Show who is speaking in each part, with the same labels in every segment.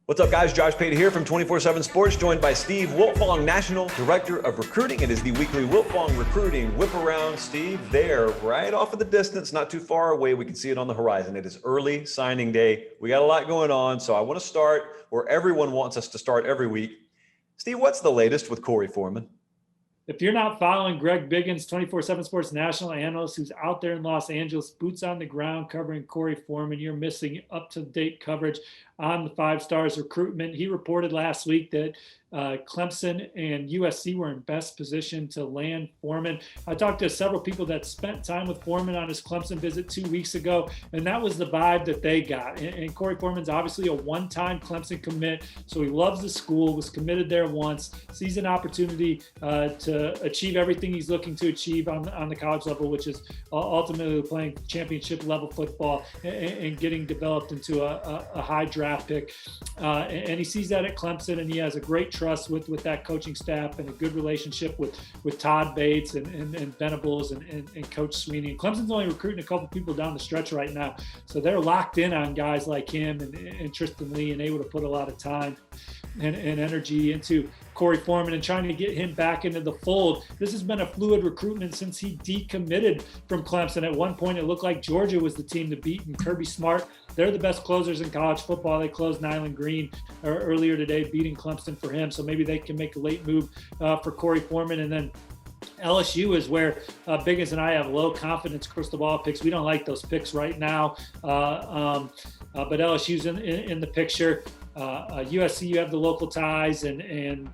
Speaker 1: What's up, guys? Josh Pate here from 24/7 Sports, joined by Steve Wiltfong, National Director of Recruiting. It is the weekly Wiltfong Recruiting Whiparound. Steve, there, right off in the distance, not too far away. We can see it on the horizon. It is early signing day. We got a lot going on, so I want to start where everyone wants us to start every week. Steve, what's the latest with Korey Foreman?
Speaker 2: If you're not following Greg Biggins, 24/7 Sports national analyst who's out there in Los Angeles, boots on the ground covering Korey Foreman, you're missing up-to-date coverage on the Five Stars recruitment. He reported last week that Clemson and USC were in best position to land Foreman. I talked to several people that spent time with Foreman on his Clemson visit 2 weeks ago, and that was the vibe that they got. And Korey Foreman's obviously a one-time Clemson commit, so he loves the school, was committed there once, sees an opportunity to achieve everything he's looking to achieve on the college level, which is ultimately playing championship level football and getting developed into a high draft pick. And he sees that at Clemson, and he has a great trust with that coaching staff and a good relationship with Todd Bates and Venables and Coach Sweeney. And Clemson's only recruiting a couple people down the stretch right now, so they're locked in on guys like him and Tristan Lee, and able to put a lot of time and energy into Korey Foreman and trying to get him back into the fold. This has been a fluid recruitment since he decommitted from Clemson. At one point, it looked like Georgia was the team to beat, and Kirby Smart, they're the best closers in college football. They closed Nyland Green earlier today, beating Clemson for him. So maybe they can make a late move for Korey Foreman. And then LSU is where Biggins and I have low confidence crystal ball picks. We don't like those picks right now, but LSU's in the picture. USC, you have the local ties and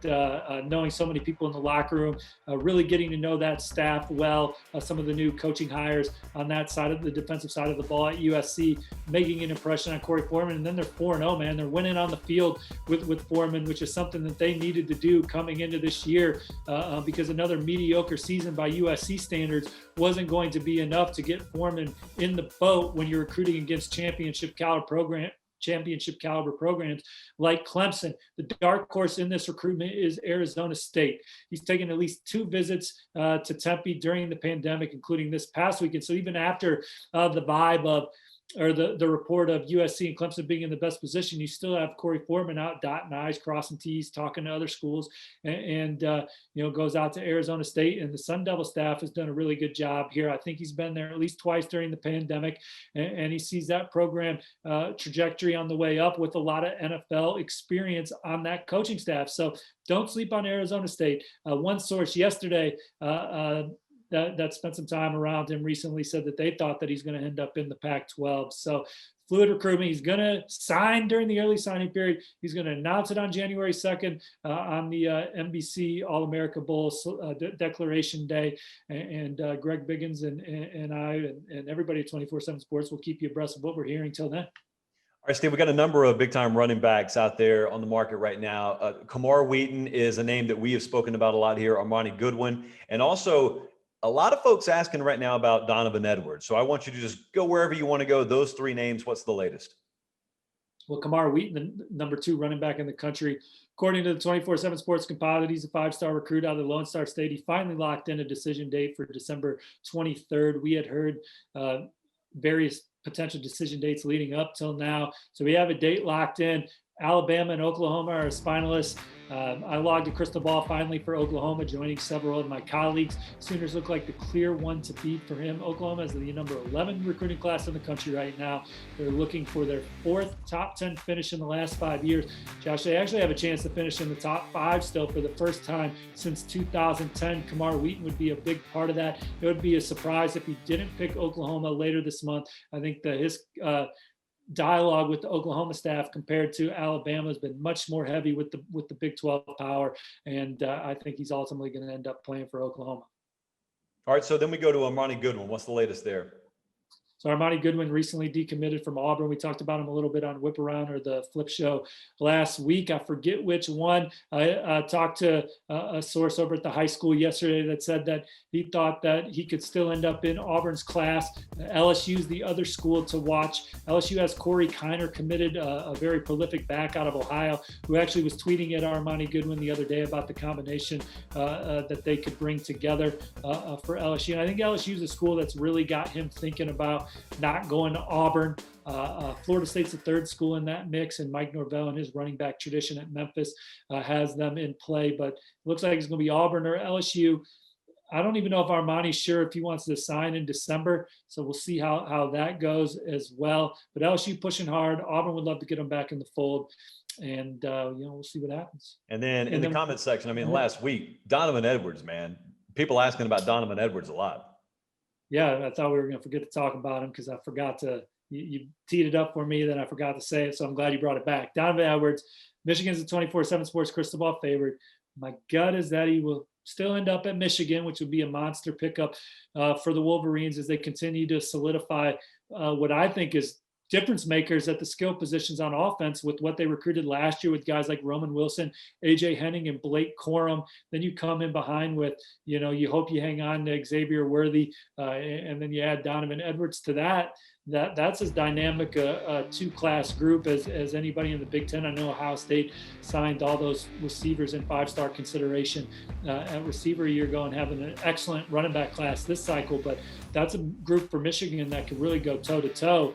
Speaker 2: knowing so many people in the locker room, really getting to know that staff well. Some of the new coaching hires on that side of the defensive side of the ball at USC, making an impression on Korey Foreman. And then they're 4-0, man. They're winning on the field with Foreman, which is something that they needed to do coming into this year because another mediocre season by USC standards wasn't going to be enough to get Foreman in the boat when you're recruiting against championship caliber programs like Clemson. The dark horse in this recruitment is Arizona State. He's taken at least 2 visits to Tempe during the pandemic, including this past weekend. So even after the vibe of or the report of USC and Clemson being in the best position, you still have Korey Foreman out dotting I's, crossing T's, talking to other schools, and goes out to Arizona State. And the Sun Devil staff has done a really good job here. I think he's been there at least twice during the pandemic, and he sees that program trajectory on the way up with a lot of NFL experience on that coaching staff. So don't sleep on Arizona State. One source yesterday that spent some time around him recently said that they thought that he's going to end up in the Pac-12. So fluid recruitment. He's going to sign during the early signing period. He's going to announce it on January 2nd on the NBC All-America Bowl Declaration Day. And Greg Biggins and I and everybody at 24/7 Sports will keep you abreast of what we're hearing till then.
Speaker 1: All right, Steve, we got a number of big-time running backs out there on the market right now. Kamar Wheaton is a name that we have spoken about a lot here, Omani Godwin, and also a lot of folks asking right now about Donovan Edwards. So I want you to just go wherever you want to go. Those 3 names, what's the latest?
Speaker 2: Well, Kamar Wheaton, the number 2 running back in the country, according to the 24/7 Sports composite, he's a 5-star recruit out of the Lone Star State. He finally locked in a decision date for December 23rd. We had heard various potential decision dates leading up till now. So we have a date locked in. Alabama and Oklahoma are his finalists. I logged a crystal ball finally for Oklahoma, joining several of my colleagues. Sooners look like the clear one to beat for him. Oklahoma is the number 11 recruiting class in the country right now. They're looking for their 4th top 10 finish in the last 5 years. Josh, they actually have a chance to finish in the top 5 still for the first time since 2010. Kamar Wheaton would be a big part of that. It would be a surprise if he didn't pick Oklahoma later this month. I think that his dialogue with the Oklahoma staff compared to Alabama has been much more heavy with the Big 12 power, and I think he's ultimately going to end up playing for Oklahoma.
Speaker 1: All right, so then we go to Omani Godwin. What's the latest there?
Speaker 2: So Armani Goodwin recently decommitted from Auburn. We talked about him a little bit on Whiparound or the Flip Show last week. I forget which one. I talked to a source over at the high school yesterday that said that he thought that he could still end up in Auburn's class. LSU's the other school to watch. LSU has Corey Kiner committed, a very prolific back out of Ohio, who actually was tweeting at Armani Goodwin the other day about the combination that they could bring together for LSU. And I think LSU is a school that's really got him thinking about not going to Auburn. Florida State's the third school in that mix, and Mike Norvell and his running back tradition at Memphis has them in play. But it looks like it's going to be Auburn or LSU. I don't even know if Omani's sure if he wants to sign in December, so we'll see how that goes as well. But LSU pushing hard. Auburn would love to get him back in the fold, and we'll see what happens.
Speaker 1: And then in the comment section, I mean, last week, Donovan Edwards, man, people asking about Donovan Edwards a lot.
Speaker 2: Yeah, I thought we were going to forget to talk about him because I forgot to. You teed it up for me, then I forgot to say it, so I'm glad you brought it back. Donovan Edwards, Michigan's the 24/7 Sports crystal ball favorite. My gut is that he will still end up at Michigan, which would be a monster pickup for the Wolverines as they continue to solidify what I think is difference makers at the skill positions on offense with what they recruited last year with guys like Roman Wilson, AJ Henning, and Blake Corum. Then you come in behind with, you hope you hang on to Xavier Worthy, and then you add Donovan Edwards to that. That's as dynamic a two-class group as anybody in the Big Ten. I know Ohio State signed all those receivers in five-star consideration at receiver a year ago and having an excellent running back class this cycle. But that's a group for Michigan that could really go toe-to-toe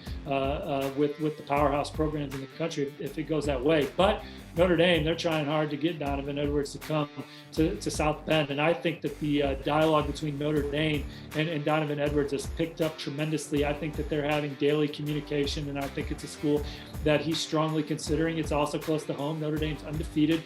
Speaker 2: with the powerhouse programs in the country if it goes that way. But Notre Dame, they're trying hard to get Donovan Edwards to come to South Bend. And I think that the dialogue between Notre Dame and Donovan Edwards has picked up tremendously. I think that they're having daily communication, and I think it's a school that he's strongly considering. It's also close to home. Notre Dame's undefeated.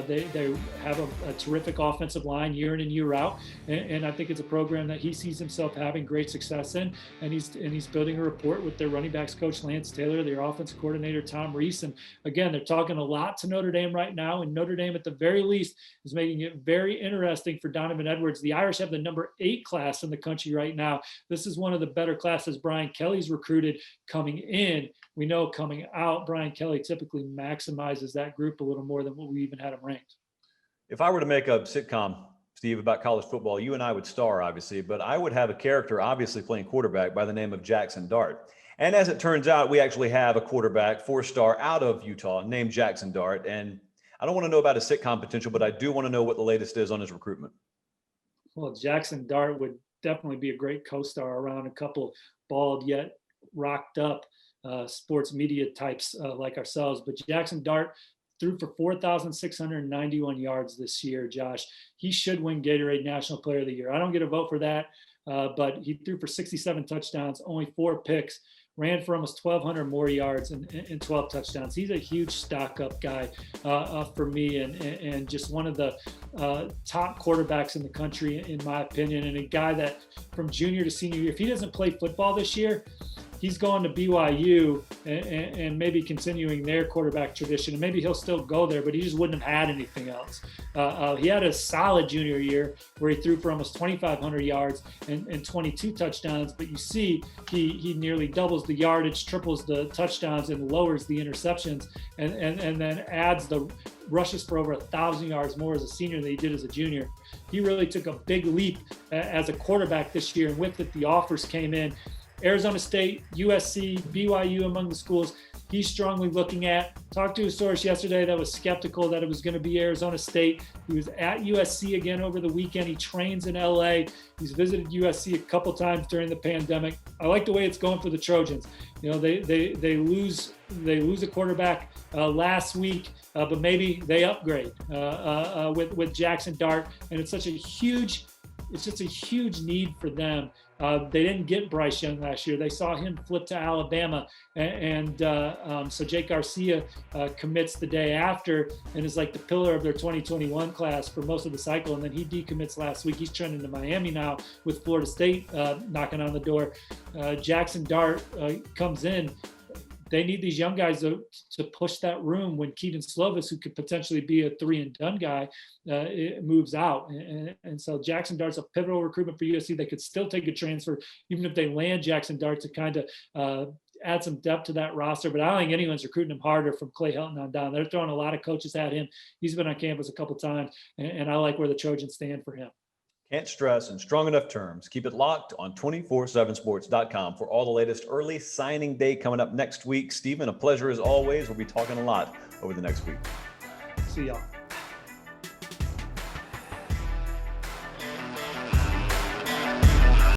Speaker 2: They have a terrific offensive line year in and year out. And I think it's a program that he sees himself having great success in. And he's building a rapport with their running backs coach, Lance Taylor, their offensive coordinator, Tom Rees. And again, they're talking a lot to Notre Dame right now. And Notre Dame, at the very least, is making it very interesting for Donovan Edwards. The Irish have the number 8 class in the country right now. This is one of the better classes Brian Kelly's recruited coming in. We know coming out, Brian Kelly typically maximizes that group a little more than what we even had him ranked.
Speaker 1: If I were to make a sitcom, Steve, about college football, you and I would star, obviously, but I would have a character obviously playing quarterback by the name of Jackson Dart. And as it turns out, we actually have a quarterback, 4-star out of Utah named Jackson Dart. And I don't want to know about his sitcom potential, but I do want to know what the latest is on his recruitment.
Speaker 2: Well, Jackson Dart would definitely be a great co-star around a couple bald yet rocked up sports media types like ourselves. But Jackson Dart threw for 4,691 yards this year, Josh. He should win Gatorade National Player of the Year. I don't get a vote for that, but he threw for 67 touchdowns, only 4 picks, ran for almost 1,200 more yards and 12 touchdowns. He's a huge stock-up guy for me and just one of the top quarterbacks in the country, in my opinion, and a guy that from junior to senior year, if he doesn't play football this year, he's going to BYU and maybe continuing their quarterback tradition. And maybe he'll still go there, but he just wouldn't have had anything else. He had a solid junior year where he threw for almost 2,500 yards and 22 touchdowns. But you see, he nearly doubles the yardage, triples the touchdowns, and lowers the interceptions, and then adds the rushes for over 1,000 yards more as a senior than he did as a junior. He really took a big leap as a quarterback this year. And with it, the offers came in. Arizona State, USC, BYU among the schools he's strongly looking at. Talked to a source yesterday that was skeptical that it was going to be Arizona State. He was at USC again over the weekend. He trains in LA. He's visited USC a couple times during the pandemic. I like the way it's going for the Trojans. You know, they lose a quarterback last week, but maybe they upgrade with Jackson Dart, and it's just a huge need for them. They didn't get Bryce Young last year. They saw him flip to Alabama, and so Jake Garcia commits the day after and is like the pillar of their 2021 class for most of the cycle, and then he decommits last week. He's trending to Miami now with Florida State knocking on the door. Jackson Dart comes in. They need these young guys to push that room when Keaton Slovis, who could potentially be a 3-and-done guy, it moves out. And so Jackson Dart's a pivotal recruitment for USC. They could still take a transfer, even if they land Jackson Dart, to kind of add some depth to that roster. But I don't think anyone's recruiting him harder from Clay Helton on down. They're throwing a lot of coaches at him. He's been on campus a couple times, and I like where the Trojans stand for him.
Speaker 1: Can't stress in strong enough terms. Keep it locked on 247sports.com for all the latest early signing day coming up next week. Stephen, a pleasure as always. We'll be talking a lot over the next week.
Speaker 2: See y'all.